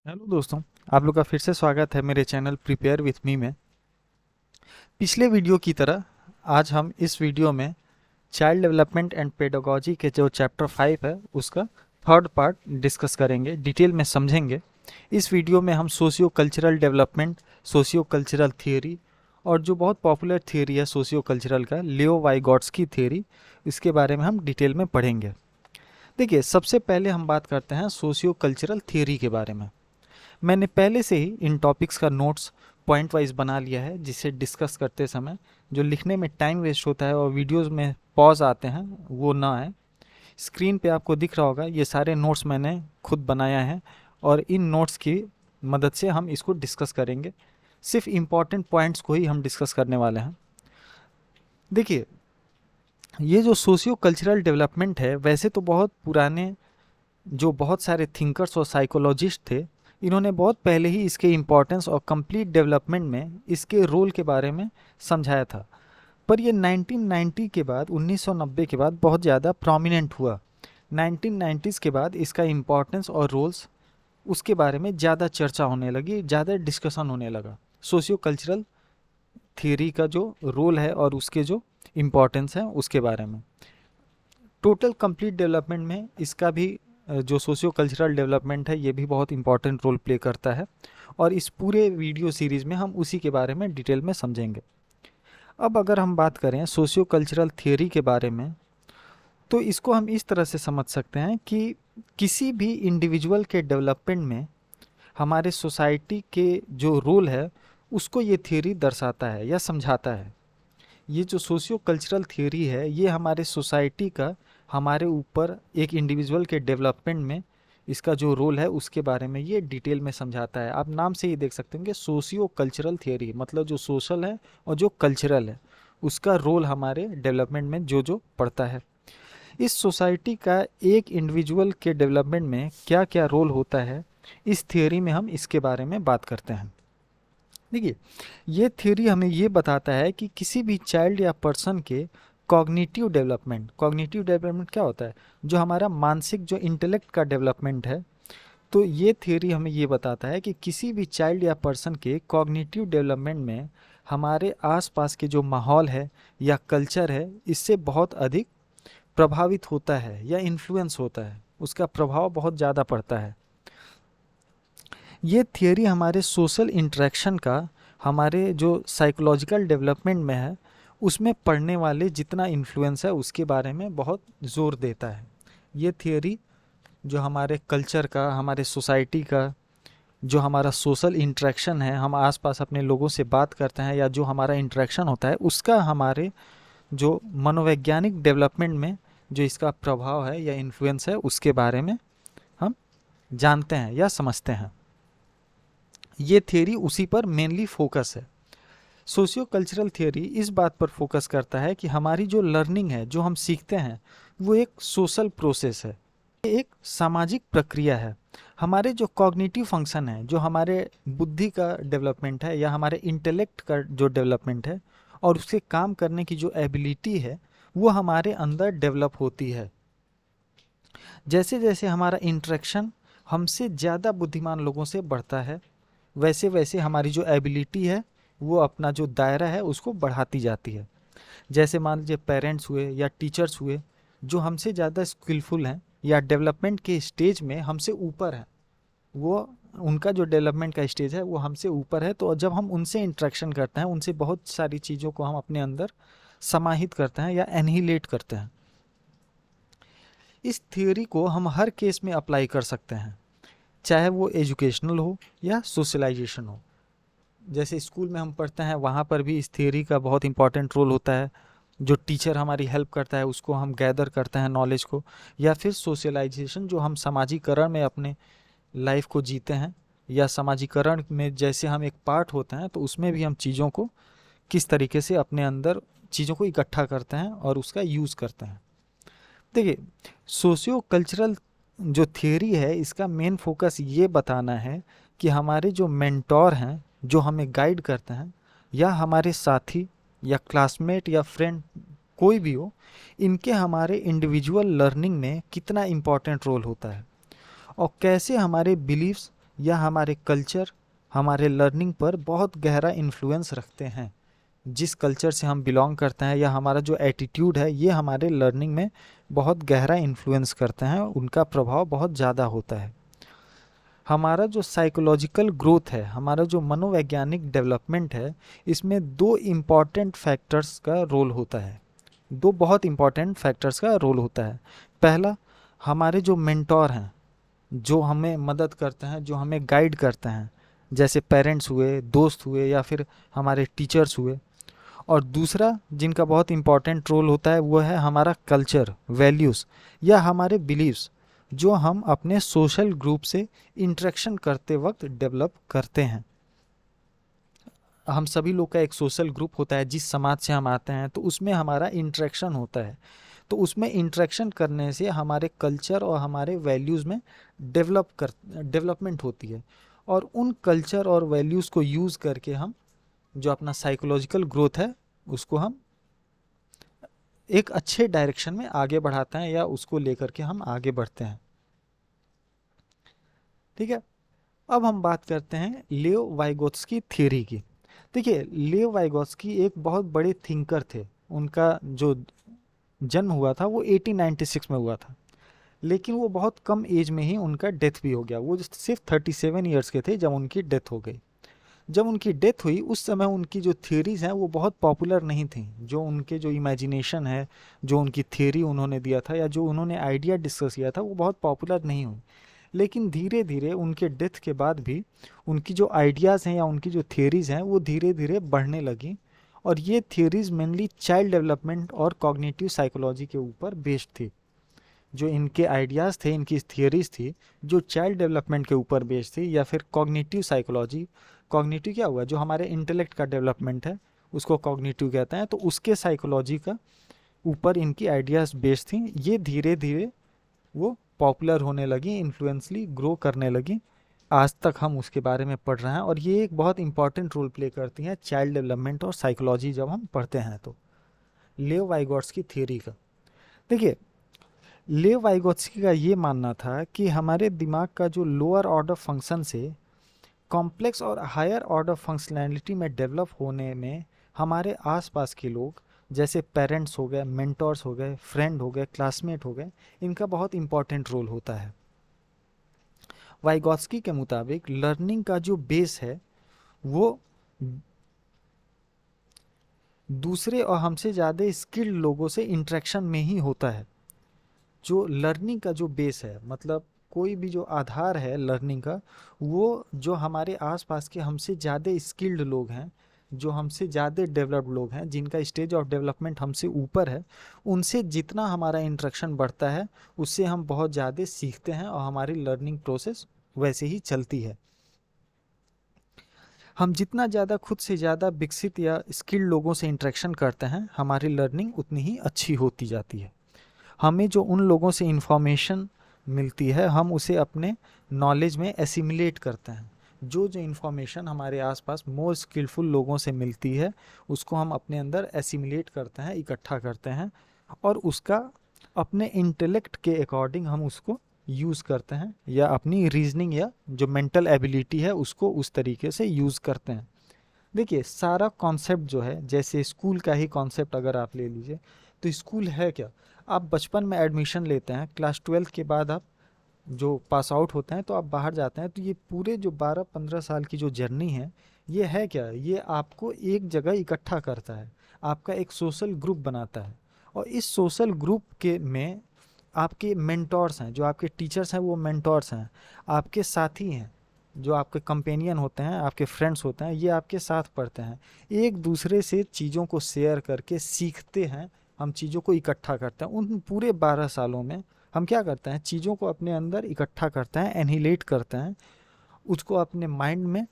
Hello दोस्तों, आप लोग का फिर से स्वागत है मेरे चैनल प्रिपेयर विथ मी में। पिछले वीडियो की तरह आज हम इस वीडियो में चाइल्ड डेवलपमेंट एंड पेडागोजी के जो चैप्टर 5 है उसका थर्ड पार्ट डिस्कस करेंगे, डिटेल में समझेंगे। इस वीडियो में हम socio cultural development, socio cultural theory और जो बहुत पॉपुलर थियोरी है सोशियो कल्चरल का, लियो वाइगॉट्स्की थियोरी, इसके बारे में हम डिटेल में पढ़ेंगे। देखिए, सबसे पहले हम बात करते हैं सोशियो कल्चरल थियोरी के बारे में। मैंने पहले से ही इन टॉपिक्स का नोट्स पॉइंट वाइज बना लिया है, जिससे डिस्कस करते समय जो लिखने में टाइम वेस्ट होता है और वीडियोस में पॉज आते हैं वो ना आए। स्क्रीन पे आपको दिख रहा होगा, ये सारे नोट्स मैंने खुद बनाया है और इन नोट्स की मदद से हम इसको डिस्कस करेंगे। सिर्फ इम्पॉर्टेंट पॉइंट्स को ही हम डिस्कस करने वाले हैं। देखिए, ये जो सोशियो कल्चरल डेवलपमेंट है, वैसे तो बहुत पुराने जो बहुत सारे थिंकर्स और साइकोलॉजिस्ट थे, इन्होंने बहुत पहले ही इसके इम्पोर्टेंस और कंप्लीट डेवलपमेंट में इसके रोल के बारे में समझाया था। पर ये 1990 के बाद, 1990 के बाद बहुत ज़्यादा प्रोमिनेंट हुआ। 1990s के बाद इसका इम्पोर्टेंस और रोल्स, उसके बारे में ज़्यादा चर्चा होने लगी, ज़्यादा डिस्कशन होने लगा। सोशियो कल्चरल थियरी का जो रोल है और उसके जो इम्पोर्टेंस है उसके बारे में। टोटल कंप्लीट डेवलपमेंट में इसका भी जो सोशियो कल्चरल डेवलपमेंट है ये भी बहुत इंपॉर्टेंट रोल प्ले करता है और इस पूरे वीडियो सीरीज़ में हम उसी के बारे में डिटेल में समझेंगे। अब अगर हम बात करें सोशियो कल्चरल थियोरी के बारे में, तो इसको हम इस तरह से समझ सकते हैं कि किसी भी इंडिविजुअल के डेवलपमेंट में हमारे सोसाइटी के जो रोल है उसको ये थियोरी दर्शाता है या समझाता है। ये जो सोशियो कल्चरल थियोरी है ये हमारे सोसाइटी का, हमारे ऊपर एक इंडिविजुअल के डेवलपमेंट में इसका जो रोल है उसके बारे में ये डिटेल में समझाता है। आप नाम से ही देख सकते हैं कि सोशियो कल्चरल थियोरी मतलब जो सोशल है और जो कल्चरल है उसका रोल हमारे डेवलपमेंट में जो जो पड़ता है। इस सोसाइटी का एक इंडिविजुअल के डेवलपमेंट में क्या क्या रोल होता है, इस थियोरी में हम इसके बारे में बात करते हैं। देखिए, ये थ्योरी हमें ये बताता है कि किसी भी चाइल्ड या पर्सन के कॉग्निटिव डेवलपमेंट क्या होता है, जो हमारा मानसिक जो इंटेलेक्ट का डेवलपमेंट है। तो ये थ्योरी हमें ये बताता है कि किसी भी चाइल्ड या पर्सन के कॉग्निटिव डेवलपमेंट में हमारे आसपास के जो माहौल है या कल्चर है इससे बहुत अधिक प्रभावित होता है या इन्फ्लुएंस होता है, उसका प्रभाव बहुत ज़्यादा पड़ता है। ये थियरी हमारे सोशल इंटरेक्शन का, हमारे जो साइकोलॉजिकल डेवलपमेंट में है उसमें पड़ने वाले जितना इन्फ्लुएंस है उसके बारे में बहुत ज़ोर देता है। ये थियरी जो हमारे कल्चर का, हमारे सोसाइटी का, जो हमारा सोशल इंटरेक्शन है, हम आसपास अपने लोगों से बात करते हैं या जो हमारा इंटरेक्शन होता है उसका हमारे जो मनोवैज्ञानिक डेवलपमेंट में जो इसका प्रभाव है या इन्फ्लुएंस है उसके बारे में हम जानते हैं या समझते हैं। ये थियरी उसी पर मेनली फोकस है। सोशियो कल्चरल थियरी इस बात पर फोकस करता है कि हमारी जो लर्निंग है, जो हम सीखते हैं, वो एक सोशल प्रोसेस है, ये एक सामाजिक प्रक्रिया है। हमारे जो कॉग्निटिव फंक्शन है, जो हमारे बुद्धि का डेवलपमेंट है या हमारे इंटेलेक्ट का जो डेवलपमेंट है और उसके काम करने की जो एबिलिटी है वो हमारे अंदर डेवलप होती है। जैसे जैसे हमारा इंटरेक्शन हमसे ज़्यादा बुद्धिमान लोगों से बढ़ता है, वैसे वैसे हमारी जो एबिलिटी है वो अपना जो दायरा है उसको बढ़ाती जाती है। जैसे मान लीजिए पेरेंट्स हुए या टीचर्स हुए जो हमसे ज़्यादा स्किलफुल हैं या डेवलपमेंट के स्टेज में हमसे ऊपर हैं, वो उनका जो डेवलपमेंट का स्टेज है वो हमसे ऊपर है, तो जब हम उनसे इंटरेक्शन करते हैं, उनसे बहुत सारी चीज़ों को हम अपने अंदर समाहित करते हैं या एनहिलेट करते हैं। इस थ्योरी को हम हर केस में अप्लाई कर सकते हैं, चाहे वो एजुकेशनल हो या सोशलाइजेशन हो। जैसे स्कूल में हम पढ़ते हैं वहाँ पर भी इस थियरी का बहुत इंपॉर्टेंट रोल होता है। जो टीचर हमारी हेल्प करता है उसको हम गैदर करते हैं नॉलेज को, या फिर सोशलाइजेशन जो हम समाजीकरण में अपने लाइफ को जीते हैं या समाजीकरण में जैसे हम एक पार्ट होते हैं, तो उसमें भी हम चीज़ों को किस तरीके से अपने अंदर चीज़ों को इकट्ठा करते हैं और उसका यूज़ करते हैं। देखिए, सोशियो कल्चरल जो थियरी है इसका मेन फोकस ये बताना है कि हमारे जो मेंटोर हैं, जो हमें गाइड करते हैं, या हमारे साथी या क्लासमेट या फ्रेंड कोई भी हो, इनके हमारे इंडिविजुअल लर्निंग में कितना इम्पोर्टेंट रोल होता है और कैसे हमारे बिलीव्स या हमारे कल्चर हमारे लर्निंग पर बहुत गहरा इन्फ्लुएंस रखते हैं। जिस कल्चर से हम बिलोंग करते हैं या हमारा जो एटीट्यूड है, ये हमारे लर्निंग में बहुत गहरा इन्फ्लुएंस करते हैं, उनका प्रभाव बहुत ज़्यादा होता है। हमारा जो साइकोलॉजिकल ग्रोथ है, हमारा जो मनोवैज्ञानिक डेवलपमेंट है, इसमें दो इम्पॉर्टेंट फैक्टर्स का रोल होता है। दो बहुत इम्पॉर्टेंट फैक्टर्स का रोल होता है। पहला, हमारे जो मेंटोर हैं, जो हमें मदद करते हैं, जो हमें गाइड करते हैं, जैसे पेरेंट्स हुए, दोस्त हुए या फिर हमारे टीचर्स हुए। और दूसरा जिनका बहुत इम्पॉर्टेंट रोल होता है वो है हमारा कल्चर, वैल्यूज़ या हमारे बिलीव्स, जो हम अपने सोशल ग्रुप से इंटरेक्शन करते वक्त डेवलप करते हैं। हम सभी लोग का एक सोशल ग्रुप होता है, जिस समाज से हम आते हैं तो उसमें हमारा इंटरेक्शन होता है। तो उसमें इंटरेक्शन करने से हमारे कल्चर और हमारे वैल्यूज़ में डेवलपमेंट होती है। और उन कल्चर और वैल्यूज़ को यूज़ करके हम जो अपना साइकोलॉजिकल ग्रोथ है उसको हम एक अच्छे डायरेक्शन में आगे बढ़ाते हैं या उसको लेकर के हम आगे बढ़ते हैं। ठीक है, अब हम बात करते हैं लियो वाइगोत्स्की थ्योरी की। देखिए, लियो वाइगोत्स्की एक बहुत बड़े थिंकर थे। उनका जो जन्म हुआ था वो 1896 में हुआ था, लेकिन वो बहुत कम एज में ही उनका डेथ भी हो गया। वो सिर्फ 37 ईयर्स के थे जब उनकी डेथ हो गई। जब उनकी डेथ हुई उस समय उनकी जो थियरीज हैं वो बहुत पॉपुलर नहीं थी। जो उनके जो इमेजिनेशन है, जो उनकी थियरी उन्होंने दिया था या जो उन्होंने आइडिया डिस्कस किया था, वो बहुत पॉपुलर नहीं हुई। लेकिन धीरे धीरे उनके डेथ के बाद भी उनकी जो आइडियाज़ हैं या उनकी जो थियरीज़ हैं वो धीरे धीरे बढ़ने लगी। और ये थियरीज़ मेनली चाइल्ड डेवलपमेंट और कॉग्निटिव साइकोलॉजी के ऊपर बेस्ड थी। जो इनके आइडियाज़ थे, इनकी थियरीज थी, जो चाइल्ड डेवलपमेंट के ऊपर बेस्ड थी या फिर कॉग्निटिव साइकोलॉजी। कॉग्निटिव क्या हुआ, जो हमारे इंटेलेक्ट का डेवलपमेंट है उसको कॉग्निटिव कहते हैं। तो उसके साइकोलॉजी का ऊपर इनकी आइडियाज़ बेस्ड थी। ये धीरे धीरे वो पॉपुलर होने लगी, इन्फ्लुएंसली ग्रो करने लगी। आज तक हम उसके बारे में पढ़ रहे हैं और ये एक बहुत इंपॉर्टेंट रोल प्ले करती हैं चाइल्ड डेवलपमेंट और साइकोलॉजी जब हम पढ़ते हैं तो। लियो वाइगोट्स्की थ्योरी का देखिए, लियो वाइगोत्स्की का ये मानना था कि हमारे दिमाग का जो लोअर ऑर्डर फंक्शन से कॉम्प्लेक्स और हायर ऑर्डर फंक्शनैलिटी में डेवलप होने में हमारे आसपास के लोग, जैसे पेरेंट्स हो गए, मेंटर्स हो गए, फ्रेंड हो गए, क्लासमेट हो गए, इनका बहुत इंपॉर्टेंट रोल होता है। वाइगोत्स्की के मुताबिक लर्निंग का जो बेस है वो दूसरे और हमसे ज़्यादा स्किल्ड लोगों से इंटरेक्शन में ही होता है। जो लर्निंग का जो बेस है, मतलब कोई भी जो आधार है लर्निंग का, वो जो हमारे आसपास के हमसे ज़्यादा स्किल्ड लोग हैं, जो हमसे ज़्यादा डेवलप्ड लोग हैं, जिनका स्टेज ऑफ डेवलपमेंट हमसे ऊपर है, उनसे जितना हमारा इंटरेक्शन बढ़ता है उससे हम बहुत ज़्यादा सीखते हैं और हमारी लर्निंग प्रोसेस वैसे ही चलती है। हम जितना ज़्यादा खुद से ज़्यादा विकसित या स्किल्ड लोगों से इंटरेक्शन करते हैं, हमारी लर्निंग उतनी ही अच्छी होती जाती है। हमें जो उन लोगों से इन्फॉर्मेशन मिलती है हम उसे अपने नॉलेज में एसिमिलेट करते हैं। जो जो इन्फॉर्मेशन हमारे आसपास मोर स्किलफुल लोगों से मिलती है उसको हम अपने अंदर एसिमिलेट करते हैं, इकट्ठा करते हैं और उसका अपने इंटेलेक्ट के अकॉर्डिंग हम उसको यूज़ करते हैं या अपनी रीजनिंग या जो मेंटल एबिलिटी है उसको उस तरीके से यूज़ करते हैं। देखिए, सारा कॉन्सेप्ट जो है, जैसे स्कूल का ही कॉन्सेप्ट अगर आप ले लीजिए तो स्कूल है क्या? आप बचपन में एडमिशन लेते हैं, क्लास 12 के बाद आप जो पास आउट होते हैं तो आप बाहर जाते हैं, तो ये पूरे जो 12-15 साल की जो जर्नी ये है क्या? ये आपको एक जगह इकट्ठा करता है, आपका एक सोशल ग्रुप बनाता है। और इस सोशल ग्रुप के में आपके मेंटोर्स हैं, जो आपके टीचर्स हैं वो मेंटोर्स हैं, आपके साथी हैं, जो आपके कंपेनियन होते हैं, आपके फ्रेंड्स होते हैं, ये आपके साथ पढ़ते हैं। एक दूसरे से चीज़ों को शेयर करके सीखते हैं, हम चीज़ों को इकट्ठा करते हैं। उन पूरे 12 सालों में हम क्या करते हैं, चीज़ों को अपने अंदर इकट्ठा करते हैं, एनहिलेट करते हैं, उसको अपने माइंड में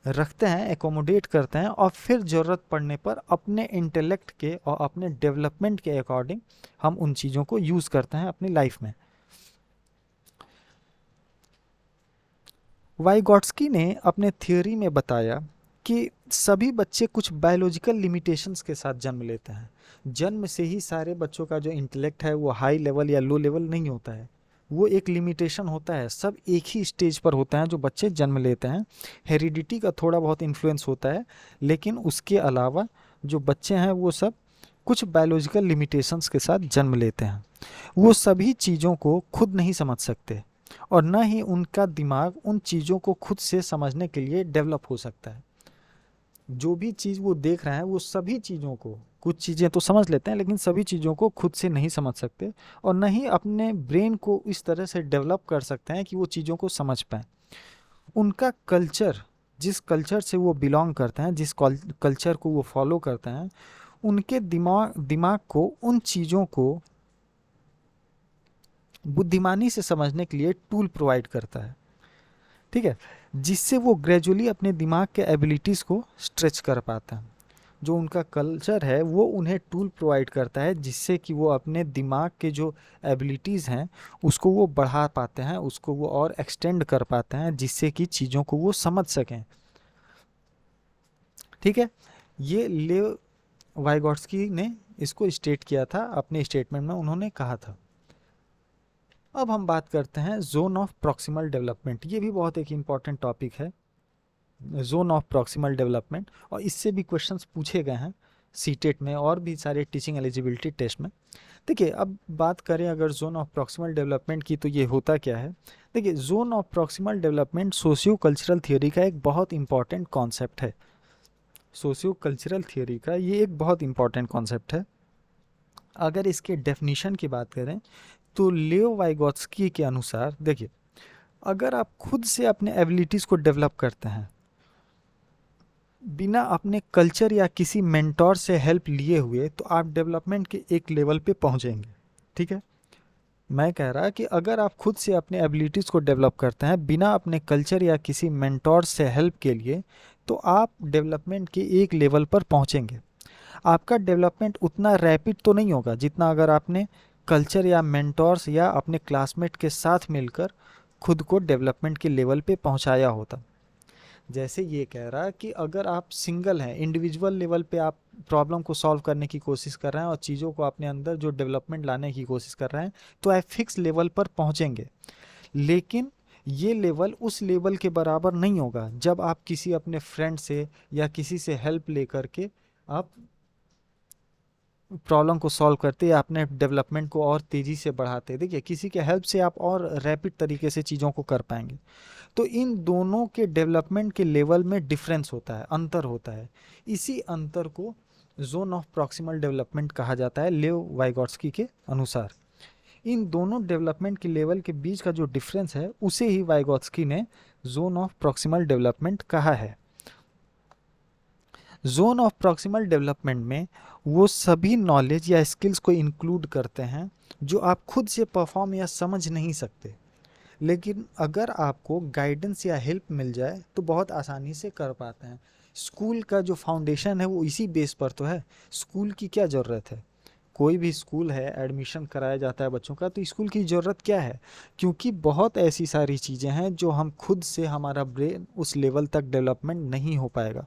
रखते हैं, एकोमोडेट करते हैं और फिर ज़रूरत पड़ने पर अपने इंटेलेक्ट के और अपने डेवलपमेंट के अकॉर्डिंग हम उन चीज़ों को यूज़ करते हैं अपनी लाइफ में। वाइगोट्स्की ने अपने थ्योरी में बताया कि सभी बच्चे कुछ बायोलॉजिकल लिमिटेशंस के साथ जन्म लेते हैं। जन्म से ही सारे बच्चों का जो इंटेलेक्ट है वो हाई लेवल या लो लेवल नहीं होता है। वो एक लिमिटेशन होता है, सब एक ही स्टेज पर होते हैं जो बच्चे जन्म लेते हैं। हेरिडिटी का थोड़ा बहुत इन्फ्लुएंस होता है, लेकिन उसके अलावा जो बच्चे हैं वो सब कुछ बायोलॉजिकल लिमिटेशंस के साथ जन्म लेते हैं। वो सभी चीज़ों को खुद नहीं समझ सकते और न ही उनका दिमाग उन चीज़ों को खुद से समझने के लिए डेवलप हो सकता है। जो भी चीज़ वो देख रहे हैं वो सभी चीज़ों को, कुछ चीज़ें तो समझ लेते हैं लेकिन सभी चीज़ों को खुद से नहीं समझ सकते और न ही अपने ब्रेन को इस तरह से डेवलप कर सकते हैं कि वो चीज़ों को समझ पाएँ। उनका कल्चर, जिस कल्चर से वो बिलोंग करते हैं, जिस कल्चर को वो फॉलो करते हैं, उनके दिमाग को उन चीज़ों को बुद्धिमानी से समझने के लिए टूल प्रोवाइड करता है, ठीक है, जिससे वो ग्रेजुअली अपने दिमाग के एबिलिटीज़ को स्ट्रेच कर पाते हैं। जो उनका कल्चर है वो उन्हें टूल प्रोवाइड करता है जिससे कि वो अपने दिमाग के जो एबिलिटीज़ हैं उसको वो बढ़ा पाते हैं, उसको वो और एक्सटेंड कर पाते हैं, जिससे कि चीज़ों को वो समझ सकें, ठीक है। ये लेव वाइगोट्स्की ने इसको स्टेट किया था, अपने स्टेटमेंट में उन्होंने कहा था। अब हम बात करते हैं जोन ऑफ प्रॉक्सिमल डेवलपमेंट। ये भी बहुत एक इम्पॉर्टेंट टॉपिक है, जोन ऑफ प्रॉक्सिमल डेवलपमेंट, और इससे भी क्वेश्चंस पूछे गए हैं सीटेट में और भी सारे टीचिंग एलिजिबिलिटी टेस्ट में। देखिए, अब बात करें अगर जोन ऑफ प्रॉक्सिमल डेवलपमेंट की, तो ये होता क्या है। देखिए, zone of proximal development socio cultural theory का एक बहुत इंपॉर्टेंट कॉन्सेप्ट है। सोशियो कल्चरल थियोरी का ये एक बहुत इंपॉर्टेंट कॉन्सेप्ट है। अगर इसके डेफिनीशन की बात करें तो लेव वाइगोट्स्की के अनुसार, देखिए, अगर आप खुद से अपने एबिलिटीज़ को डेवलप करते हैं बिना अपने कल्चर या किसी मेंटोर से हेल्प लिए हुए, तो आप डेवलपमेंट के एक लेवल पे पहुंचेंगे, ठीक है। मैं कह रहा कि अगर आप खुद से अपने एबिलिटीज़ को डेवलप करते हैं बिना अपने कल्चर या किसी मेंटोर से हेल्प के लिए, तो आप डेवलपमेंट के एक लेवल पर पहुंचेंगे। आपका डेवलपमेंट उतना रैपिड तो नहीं होगा जितना अगर आपने कल्चर या मेंटोर्स या अपने क्लासमेट के साथ मिलकर खुद को डेवलपमेंट के लेवल पे पहुंचाया होता। जैसे ये कह रहा है कि अगर आप सिंगल हैं, इंडिविजुअल लेवल पे आप प्रॉब्लम को सॉल्व करने की कोशिश कर रहे हैं और चीज़ों को अपने अंदर जो डेवलपमेंट लाने की कोशिश कर रहे हैं, तो आप फिक्स लेवल पर पहुंचेंगे। लेकिन ये लेवल उस लेवल के बराबर नहीं होगा जब आप किसी अपने फ्रेंड से या किसी से हेल्प लेकर के आप प्रॉब्लम को सॉल्व करते या अपने डेवलपमेंट को और तेज़ी से बढ़ाते। देखिए, किसी के हेल्प से आप और रैपिड तरीके से चीज़ों को कर पाएंगे। तो इन दोनों के डेवलपमेंट के लेवल में डिफरेंस होता है, अंतर होता है। इसी अंतर को जोन ऑफ प्रॉक्सिमल डेवलपमेंट कहा जाता है लेव वाइगोट्स्की के अनुसार। इन दोनों डेवलपमेंट के लेवल के बीच का जो डिफरेंस है उसे ही वाइगोट्स्की ने जोन ऑफ प्रॉक्सिमल डेवलपमेंट कहा है। जोन ऑफ प्रॉक्सिमल डेवलपमेंट में वो सभी नॉलेज या स्किल्स को इंक्लूड करते हैं जो आप खुद से परफॉर्म या समझ नहीं सकते, लेकिन अगर आपको गाइडेंस या हेल्प मिल जाए तो बहुत आसानी से कर पाते हैं। स्कूल का जो फाउंडेशन है वो इसी बेस पर तो है। स्कूल की क्या ज़रूरत है, कोई भी स्कूल है, एडमिशन कराया जाता है बच्चों का, तो स्कूल की ज़रूरत क्या है, क्योंकि बहुत ऐसी सारी चीज़ें हैं जो हम खुद से, हमारा ब्रेन उस लेवल तक डेवलपमेंट नहीं हो पाएगा,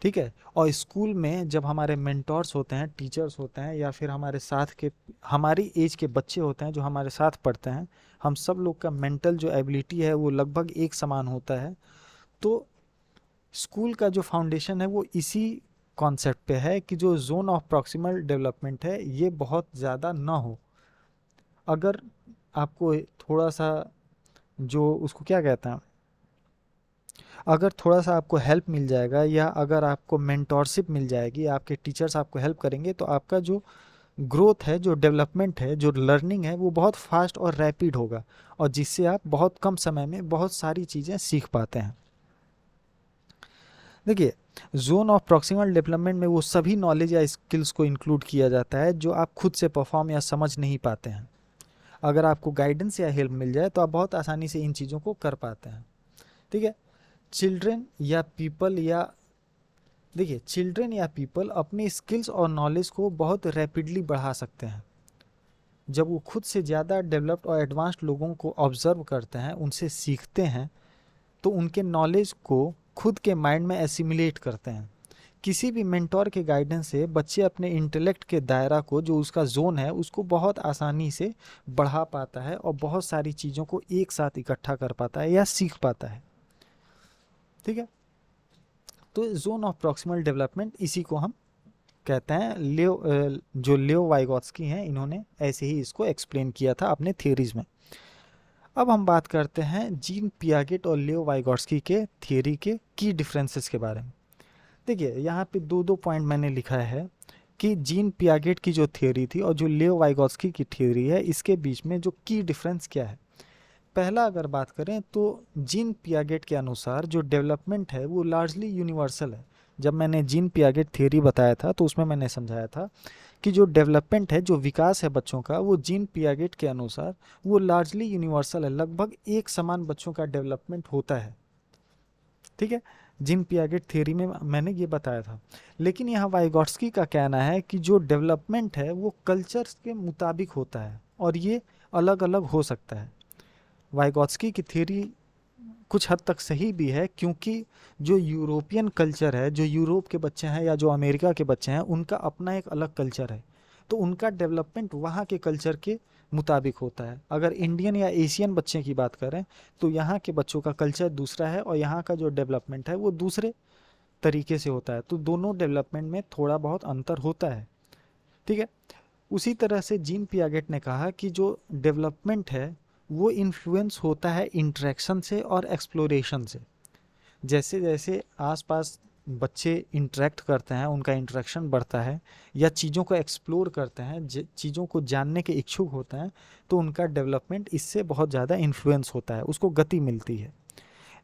ठीक है। और स्कूल में जब हमारे मेंटोर्स होते हैं, टीचर्स होते हैं, या फिर हमारे साथ के, हमारी एज के बच्चे होते हैं जो हमारे साथ पढ़ते हैं, हम सब लोग का मेंटल जो एबिलिटी है वो लगभग एक समान होता है। तो स्कूल का जो फाउंडेशन है वो इसी कॉन्सेप्ट पे है कि जो जोन ऑफ प्रॉक्सिमल डेवलपमेंट है ये बहुत ज़्यादा ना हो। अगर आपको थोड़ा सा, जो उसको क्या कहते हैं, अगर थोड़ा सा आपको हेल्प मिल जाएगा या अगर आपको मेंटोरशिप मिल जाएगी, आपके टीचर्स आपको हेल्प करेंगे, तो आपका जो ग्रोथ है, जो डेवलपमेंट है, जो लर्निंग है, वो बहुत फास्ट और रैपिड होगा, और जिससे आप बहुत कम समय में बहुत सारी चीज़ें सीख पाते हैं। देखिए, जोन ऑफ प्रॉक्सिमल डेवलपमेंट में वो सभी नॉलेज या स्किल्स को इंक्लूड किया जाता है जो आप खुद से परफॉर्म या समझ नहीं पाते हैं। अगर आपको गाइडेंस या हेल्प मिल जाए तो आप बहुत आसानी से इन चीज़ों को कर पाते हैं, ठीक है। चिल्ड्रन या पीपल या देखिए, चिल्ड्रन या पीपल अपने स्किल्स और नॉलेज को बहुत रैपिडली बढ़ा सकते हैं जब वो खुद से ज़्यादा डेवलप्ड और एडवांस्ड लोगों को ऑब्जर्व करते हैं, उनसे सीखते हैं, तो उनके नॉलेज को खुद के माइंड में एसिमुलेट करते हैं। किसी भी मेंटोर के गाइडेंस से बच्चे अपने इंटेलेक्ट के दायरा को, जो उसका जोन है, उसको बहुत आसानी से बढ़ा पाता है और बहुत सारी चीज़ों को एक साथ इकट्ठा कर पाता है या सीख पाता है। ठीक है, तो जोन ऑफ प्रॉक्सिमल डेवलपमेंट इसी को हम कहते हैं। जो लियो वाइगोत्स्की हैं, इन्होंने ऐसे ही इसको एक्सप्लेन किया था अपने थियरीज में। अब हम बात करते हैं जीन पियागेट और लियो वाइगोत्स्की के थियरी के की डिफरेंसेस के बारे में। देखिए, यहाँ पे दो दो पॉइंट मैंने लिखा है कि जीन पियागेट की जो थियरी थी और जो लियो वाइगोत्स्की की थियरी है, इसके बीच में जो की डिफरेंस क्या है। पहला अगर बात करें तो जीन पियागेट के अनुसार जो डेवलपमेंट है वो लार्जली यूनिवर्सल है। जब मैंने जीन पियागेट थियरी बताया था तो उसमें मैंने समझाया था कि जो डेवलपमेंट है, जो विकास है बच्चों का, वो जीन पियागेट के अनुसार वो लार्जली यूनिवर्सल है। लगभग एक समान बच्चों का डेवलपमेंट होता है। ठीक है, जीन पियागेट थ्योरी में मैंने ये बताया था। लेकिन यहाँ वाइगोत्स्की का कहना है कि जो डेवलपमेंट है वो कल्चर के मुताबिक होता है और ये अलग अलग हो सकता है। वाइगोत्स्की की थ्योरी कुछ हद तक सही भी है, क्योंकि जो यूरोपियन कल्चर है, जो यूरोप के बच्चे हैं या जो अमेरिका के बच्चे हैं, उनका अपना एक अलग कल्चर है, तो उनका डेवलपमेंट वहाँ के कल्चर के मुताबिक होता है। अगर इंडियन या एशियन बच्चे की बात करें तो यहाँ के बच्चों का कल्चर दूसरा है और यहाँ का जो डेवलपमेंट है वो दूसरे तरीके से होता है। तो दोनों डेवलपमेंट में थोड़ा बहुत अंतर होता है। ठीक है, उसी तरह से जीन पियागेट ने कहा कि जो डेवलपमेंट है वो इन्फ्लुएंस होता है इंटरेक्शन से और एक्सप्लोरेशन से। जैसे जैसे आसपास बच्चे इंटरेक्ट करते हैं, उनका इंटरेक्शन बढ़ता है या चीज़ों को एक्सप्लोर करते हैं, चीज़ों को जानने के इच्छुक होते हैं, तो उनका डेवलपमेंट इससे बहुत ज़्यादा इन्फ्लुएंस होता है, उसको गति मिलती है।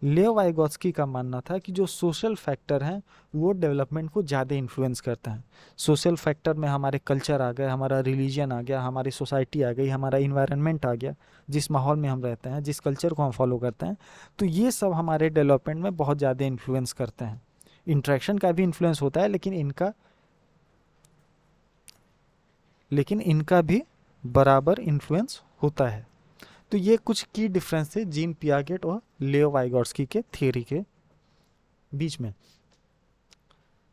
लियो वाइगोत्स्की का मानना था कि जो सोशल फैक्टर हैं वो डेवलपमेंट को ज़्यादा इन्फ्लुएंस करते हैं। सोशल फैक्टर में हमारे कल्चर आ गए, हमारा रिलीजन आ गया, हमारी सोसाइटी आ गई, हमारा इन्वायरमेंट आ गया, जिस माहौल में हम रहते हैं, जिस कल्चर को हम फॉलो करते हैं, तो ये सब हमारे डेवलपमेंट में बहुत ज़्यादा इन्फ्लुएंस करते हैं। इंट्रैक्शन का भी इन्फ्लुएंस होता है, लेकिन इनका भी बराबर इन्फ्लुएंस होता है। तो ये कुछ की डिफरेंस है जीन पियागेट और लियो वाइगोत्स्की के थ्योरी के बीच में।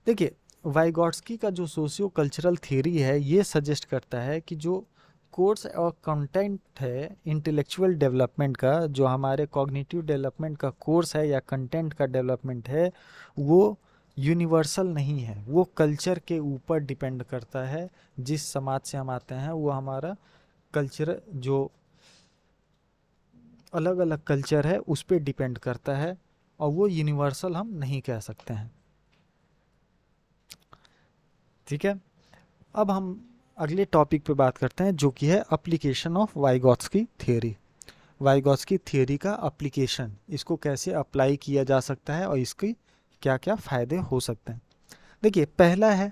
देखिए, वाइगोत्स्की का जो सोशियो कल्चरल थ्योरी है ये सजेस्ट करता है कि जो कोर्स और कंटेंट है इंटेलेक्चुअल डेवलपमेंट का, जो हमारे कॉग्निटिव डेवलपमेंट का कोर्स है या कंटेंट का डेवलपमेंट है, वो यूनिवर्सल नहीं है, वो कल्चर के ऊपर डिपेंड करता है। जिस समाज से हम आते हैं वो हमारा कल्चर, जो अलग अलग कल्चर है, उस पर डिपेंड करता है और वो यूनिवर्सल हम नहीं कह सकते हैं। ठीक है, अब हम अगले टॉपिक पे बात करते हैं, जो कि है application of Vygotsky theory. Vygotsky theory का एप्लीकेशन, इसको कैसे अप्लाई किया जा सकता है और इसकी क्या क्या फ़ायदे हो सकते हैं। देखिए, पहला है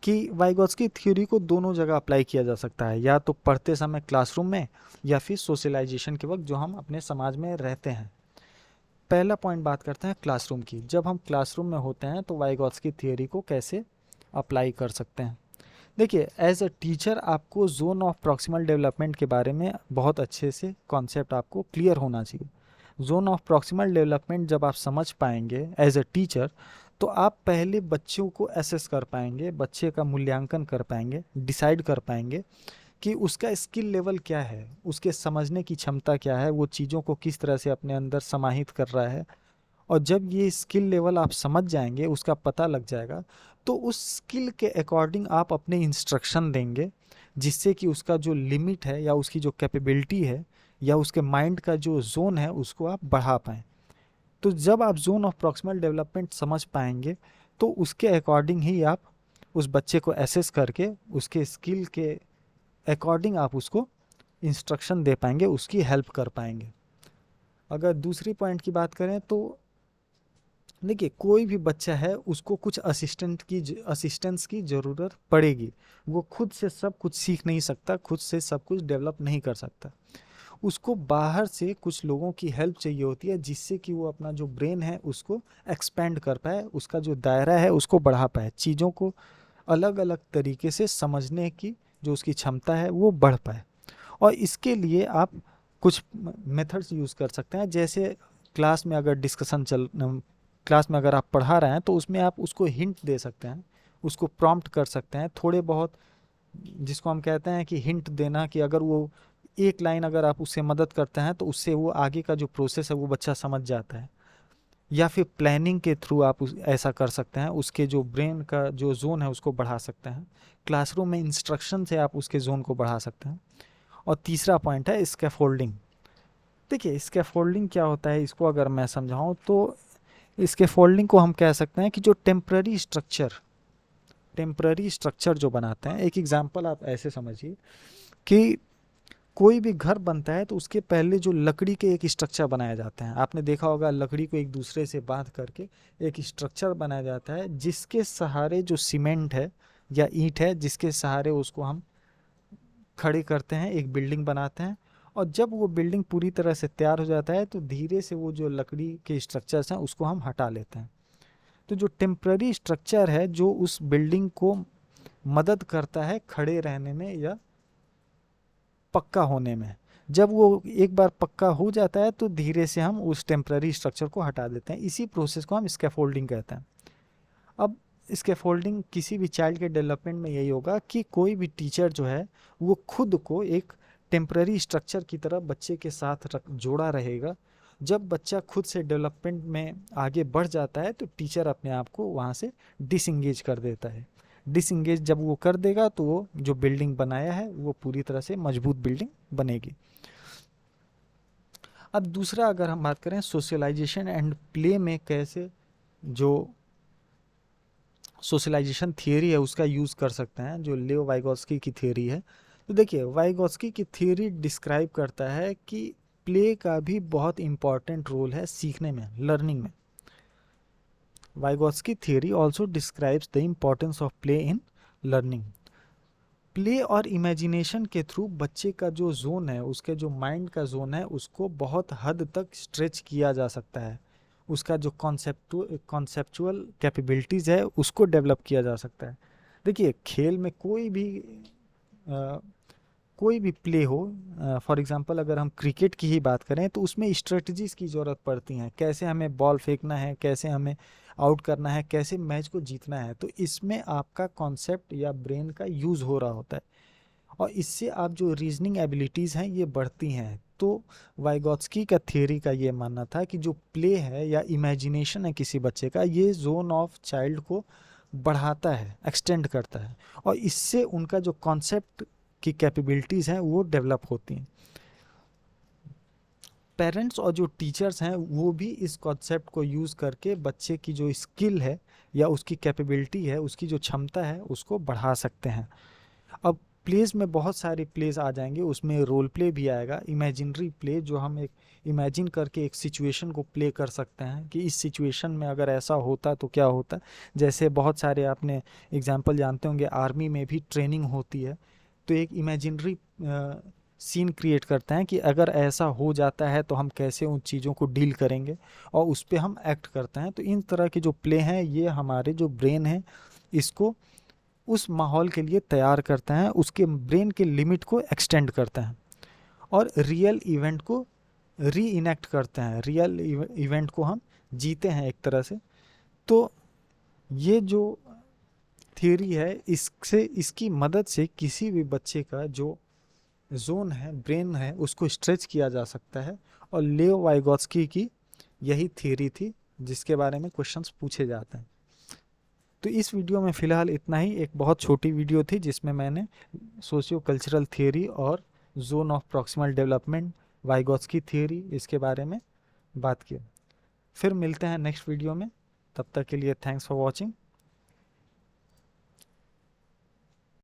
कि वाइगोत्स्की थ्योरी को दोनों जगह अप्लाई किया जा सकता है, या तो पढ़ते समय क्लासरूम में या फिर सोशलाइजेशन के वक्त जो हम अपने समाज में रहते हैं। पहला पॉइंट बात करते हैं क्लासरूम की। जब हम क्लासरूम में होते हैं तो वाइगोत्स्की थ्योरी को कैसे अप्लाई कर सकते हैं। देखिए, एज अ टीचर आपको जोन ऑफ प्रॉक्सिमल डेवलपमेंट के बारे में बहुत अच्छे से कॉन्सेप्ट आपको क्लियर होना चाहिए। जोन ऑफ प्रॉक्सिमल डेवलपमेंट जब आप समझ पाएंगे एज अ टीचर, तो आप पहले बच्चों को एसेस कर पाएंगे, बच्चे का मूल्यांकन कर पाएंगे, डिसाइड कर पाएंगे कि उसका स्किल लेवल क्या है, उसके समझने की क्षमता क्या है, वो चीज़ों को किस तरह से अपने अंदर समाहित कर रहा है। और जब ये स्किल लेवल आप समझ जाएंगे, उसका पता लग जाएगा, तो उस स्किल के अकॉर्डिंग आप अपने इंस्ट्रक्शन देंगे, जिससे कि उसका जो लिमिट है या उसकी जो कैपेबिलिटी है या उसके माइंड का जो जोन है उसको आप बढ़ा पाएँ। तो जब आप जोन ऑफ प्रॉक्सिमल डेवलपमेंट समझ पाएंगे तो उसके अकॉर्डिंग ही आप उस बच्चे को एसेस करके उसके स्किल के अकॉर्डिंग आप उसको इंस्ट्रक्शन दे पाएंगे, उसकी हेल्प कर पाएंगे। अगर दूसरी पॉइंट की बात करें तो देखिए, कोई भी बच्चा है उसको कुछ असिस्टेंस की ज़रूरत पड़ेगी। वो खुद से सब कुछ सीख नहीं सकता, खुद से सब कुछ डेवलप नहीं कर सकता। उसको बाहर से कुछ लोगों की हेल्प चाहिए होती है, जिससे कि वो अपना जो ब्रेन है उसको एक्सपेंड कर पाए, उसका जो दायरा है उसको बढ़ा पाए, चीज़ों को अलग अलग तरीके से समझने की जो उसकी क्षमता है वो बढ़ पाए। और इसके लिए आप कुछ मेथड्स यूज़ कर सकते हैं। जैसे क्लास में अगर डिस्कशन क्लास में अगर आप पढ़ा रहे हैं तो उसमें आप उसको हिंट दे सकते हैं, उसको प्रॉम्प्ट कर सकते हैं थोड़े बहुत, जिसको हम कहते हैं कि हिंट देना, कि अगर वो एक लाइन अगर आप उससे मदद करते हैं तो उससे वो आगे का जो प्रोसेस है वो बच्चा समझ जाता है। या फिर प्लानिंग के थ्रू आप ऐसा कर सकते हैं, उसके जो ब्रेन का जो जोन है उसको बढ़ा सकते हैं। क्लासरूम में इंस्ट्रक्शन से आप उसके जोन को बढ़ा सकते हैं। और तीसरा पॉइंट है स्कैफोल्डिंग। देखिए स्कैफोल्डिंग क्या होता है, इसको अगर मैं समझाऊं तो स्कैफोल्डिंग को हम कह सकते हैं कि जो टेम्पररी स्ट्रक्चर जो बनाते हैं। एक एग्जांपल आप ऐसे समझिए कि कोई भी घर बनता है तो उसके पहले जो लकड़ी के एक स्ट्रक्चर बनाया जाता है, आपने देखा होगा लकड़ी को एक दूसरे से बांध करके एक स्ट्रक्चर बनाया जाता है, जिसके सहारे जो सीमेंट है या ईंट है, जिसके सहारे उसको हम खड़े करते हैं, एक बिल्डिंग बनाते हैं। और जब वो बिल्डिंग पूरी तरह से तैयार हो जाता है तो धीरे से वो जो लकड़ी के स्ट्रक्चर्स हैं उसको हम हटा लेते हैं। तो जो टेम्पररी स्ट्रक्चर है जो उस बिल्डिंग को मदद करता है खड़े रहने में या पक्का होने में, जब वो एक बार पक्का हो जाता है तो धीरे से हम उस टेम्पररी स्ट्रक्चर को हटा देते हैं। इसी प्रोसेस को हम स्कैफोल्डिंग कहते हैं। अब स्कैफोल्डिंग किसी भी चाइल्ड के डेवलपमेंट में यही होगा कि कोई भी टीचर जो है वो खुद को एक टेम्पररी स्ट्रक्चर की तरह बच्चे के साथ जोड़ा रहेगा। जब बच्चा खुद से डेवलपमेंट में आगे बढ़ जाता है तो टीचर अपने आप को वहाँ से डिसंगेज कर देता है। डिसंगेज जब वो कर देगा तो वो जो बिल्डिंग बनाया है वो पूरी तरह से मजबूत बिल्डिंग बनेगी। अब दूसरा अगर हम बात करें सोशलाइजेशन एंड प्ले में कैसे जो सोशलाइजेशन थियरी है उसका यूज़ कर सकते हैं, जो लियो वाइगोत्स्की की थियरी है। तो देखिए वाइगोत्स्की की थियरी डिस्क्राइब करता है कि प्ले का भी बहुत इम्पॉर्टेंट रोल है सीखने में, लर्निंग में। Vygotsky theory also describes the importance of play in learning. Play और इमेजिनेशन के थ्रू बच्चे का जो जोन है, उसके जो माइंड का जोन है, उसको बहुत हद तक स्ट्रेच किया जा सकता है। उसका जो कॉन्सेप्चुअल कैपेबिलिटीज़ है उसको डेवलप किया जा सकता है। देखिए खेल में कोई भी प्ले हो, फॉर एग्जांपल अगर हम क्रिकेट की ही बात करें तो उसमें स्ट्रेटजीज़ की ज़रूरत पड़ती हैं, कैसे हमें बॉल फेंकना है, कैसे हमें आउट करना है, कैसे मैच को जीतना है। तो इसमें आपका कॉन्सेप्ट या ब्रेन का यूज़ हो रहा होता है और इससे आप जो रीजनिंग एबिलिटीज़ हैं ये बढ़ती हैं। तो वाइगोत्स्की का थियरी का ये मानना था कि जो प्ले है या इमेजिनेशन है किसी बच्चे का, ये जोन ऑफ चाइल्ड को बढ़ाता है, एक्सटेंड करता है और इससे उनका जो कॉन्सेप्ट की कैपेबिलिटीज़ हैं वो डेवलप होती हैं। पेरेंट्स और जो टीचर्स हैं वो भी इस कॉन्सेप्ट को यूज़ करके बच्चे की जो स्किल है या उसकी कैपेबिलिटी है, उसकी जो क्षमता है उसको बढ़ा सकते हैं। अब प्लेज में बहुत सारे प्लेज आ जाएंगे, उसमें रोल प्ले भी आएगा, इमेजिनरी प्ले, जो हम एक इमेजिन करके एक सिचुएशन को प्ले कर सकते हैं कि इस सिचुएशन में अगर ऐसा होता तो क्या होता। जैसे बहुत सारे आपने एग्जांपल जानते होंगे, आर्मी में भी ट्रेनिंग होती है तो एक इमेजिनरी सीन क्रिएट करते हैं कि अगर ऐसा हो जाता है तो हम कैसे उन चीज़ों को डील करेंगे और उस पर हम एक्ट करते हैं। तो इन तरह के जो प्ले हैं ये हमारे जो ब्रेन है इसको उस माहौल के लिए तैयार करते हैं, उसके ब्रेन के लिमिट को एक्सटेंड करते हैं और रियल इवेंट को री इनेक्ट करते हैं, रियल इवेंट को हम जीते हैं एक तरह से। तो ये जो थियरी है इसकी मदद से किसी भी बच्चे का जो जोन है, ब्रेन है, उसको स्ट्रेच किया जा सकता है। और लियो वाइगोत्स्की की यही थियरी थी जिसके बारे में क्वेश्चंस पूछे जाते हैं। तो इस वीडियो में फ़िलहाल इतना ही, एक बहुत छोटी वीडियो थी जिसमें मैंने सोशियो कल्चरल थियरी और zone of proximal development, Vygotsky theory, इसके बारे में बात की। फिर मिलते हैं नेक्स्ट वीडियो में, तब तक के लिए थैंक्स फॉर वॉचिंग।